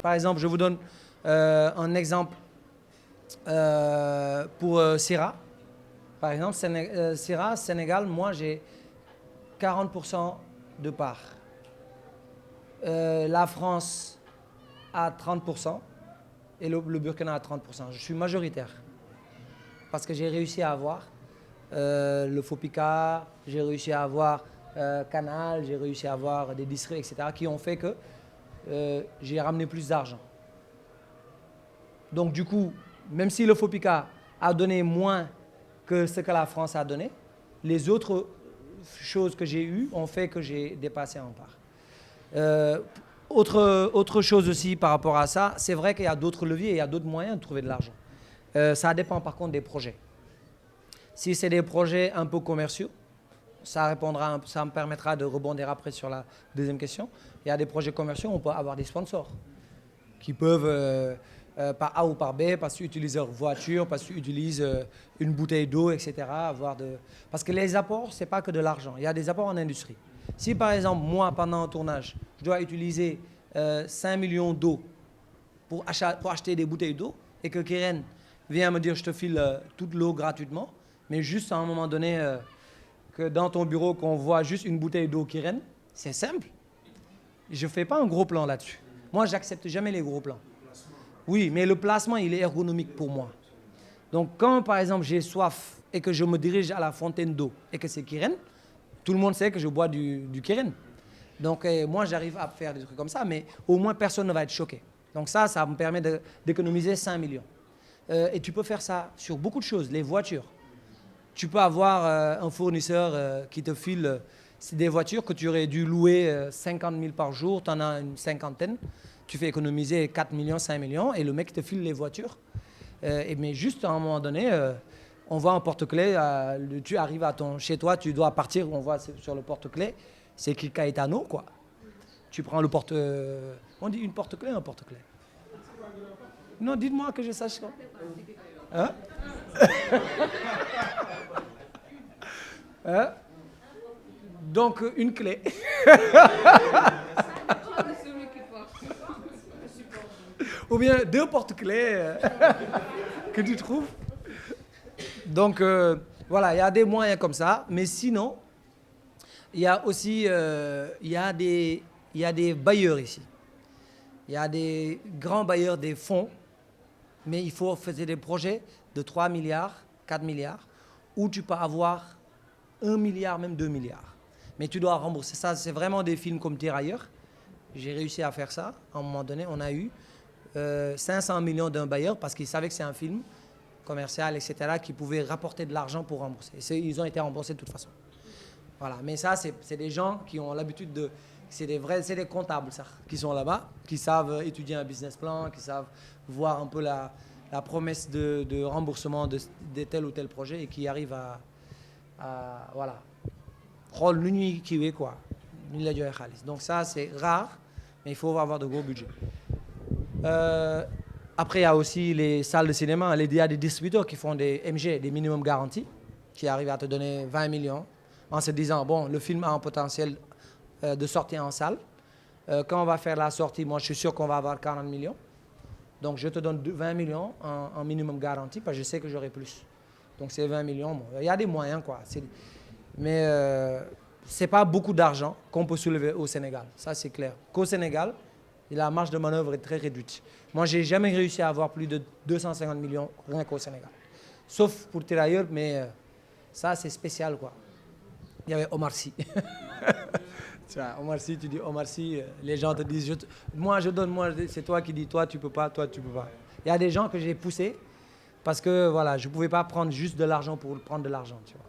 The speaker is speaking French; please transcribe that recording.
Par exemple, je vous donne un exemple pour Syrah. Par exemple, Syrah, Sénégal, moi j'ai 40% de part. La France a 30% et le Burkina a 30%. Je suis majoritaire parce que j'ai réussi à avoir le FOPICA, j'ai réussi à avoir Canal, j'ai réussi à avoir des districts, etc., qui ont fait que j'ai ramené plus d'argent. Donc du coup, même si le FOPICA a donné moins que ce que la France a donné, les autres choses que j'ai eues ont fait que j'ai dépassé en part. Autre chose aussi par rapport à ça, c'est vrai qu'il y a d'autres leviers, il y a d'autres moyens de trouver de l'argent. Ça dépend par contre des projets. Si c'est des projets un peu commerciaux, ça me permettra de rebondir après sur la deuxième question. Il y a des projets commerciaux, on peut avoir des sponsors qui peuvent, par A ou par B, parce qu'ils utilisent leur voiture, parce qu'ils utilisent une bouteille d'eau, etc. Parce que les apports, ce n'est pas que de l'argent. Il y a des apports en industrie. Si par exemple, moi, pendant un tournage, je dois utiliser 5 millions d'eau pour acheter des bouteilles d'eau et que Kiren vient me dire je te file toute l'eau gratuitement, mais juste à un moment donné, que dans ton bureau, qu'on voit juste une bouteille d'eau Kiren, c'est simple. Je ne fais pas un gros plan là-dessus. Moi, j'accepte jamais les gros plans. Oui, mais le placement, il est ergonomique pour moi. Donc, quand par exemple j'ai soif et que je me dirige à la fontaine d'eau et que c'est Kiren, tout le monde sait que je bois du Kiren. Donc, moi, j'arrive à faire des trucs comme ça, mais au moins, personne ne va être choqué. Donc ça me permet d'économiser 5 millions. Et tu peux faire ça sur beaucoup de choses, les voitures. Tu peux avoir un fournisseur qui te file des voitures que tu aurais dû louer 50 000 par jour, tu en as une cinquantaine, tu fais économiser 4 millions, 5 millions, et le mec te file les voitures. Mais juste à un moment donné, on voit un porte-clés, tu arrives chez toi, tu dois partir, on voit sur le porte-clés, c'est écrit Caetano, quoi. Tu prends le on dit une porte-clés ou un porte-clés? Non, dites-moi que je sache. Hein? Hein? Donc, une clé. Ou bien 2 porte-clés que tu trouves. Donc, voilà, il y a des moyens comme ça. Mais sinon, il y a aussi il y a des bailleurs ici. Il y a des grands bailleurs, des fonds. Mais il faut faire des projets de 3 milliards, 4 milliards, où tu peux avoir 1 milliard, même 2 milliards. Mais tu dois rembourser ça. C'est vraiment des films comme Tirailleurs. J'ai réussi à faire ça. À un moment donné, on a eu 500 millions d'un bailleur parce qu'il savait que c'est un film commercial, etc., qui pouvait rapporter de l'argent pour rembourser. Ils ont été remboursés de toute façon. Voilà. Mais ça, c'est des gens qui ont l'habitude de... C'est des comptables, ça, qui sont là-bas, qui savent étudier un business plan, qui savent voir un peu la promesse de remboursement de tel ou tel projet et qui arrivent voilà. Quoi. Donc ça, c'est rare, mais il faut avoir de gros budgets. Après, il y a aussi les salles de cinéma. Il y a des distributeurs qui font des MG, des minimum garantis, qui arrivent à te donner 20 millions en se disant, bon, le film a un potentiel de sortir en salle. Quand on va faire la sortie, moi, je suis sûr qu'on va avoir 40 millions. Donc, je te donne 20 millions en minimum garanti parce que je sais que j'aurai plus. Donc, c'est 20 millions. Bon, il y a des moyens, quoi. Mais ce n'est pas beaucoup d'argent qu'on peut soulever au Sénégal. Ça, c'est clair. Qu'au Sénégal, la marge de manœuvre est très réduite. Moi, je n'ai jamais réussi à avoir plus de 250 millions rien qu'au Sénégal. Sauf pour Tirailleurs, mais ça, c'est spécial, quoi. Il y avait Omar Sy. Tu vois, Omar Sy, tu dis Omar Sy, les gens te disent, moi, c'est toi qui dis, toi, tu peux pas, toi, tu peux pas. Il y a des gens que j'ai poussés parce que, voilà, je ne pouvais pas prendre juste de l'argent pour prendre de l'argent, tu vois.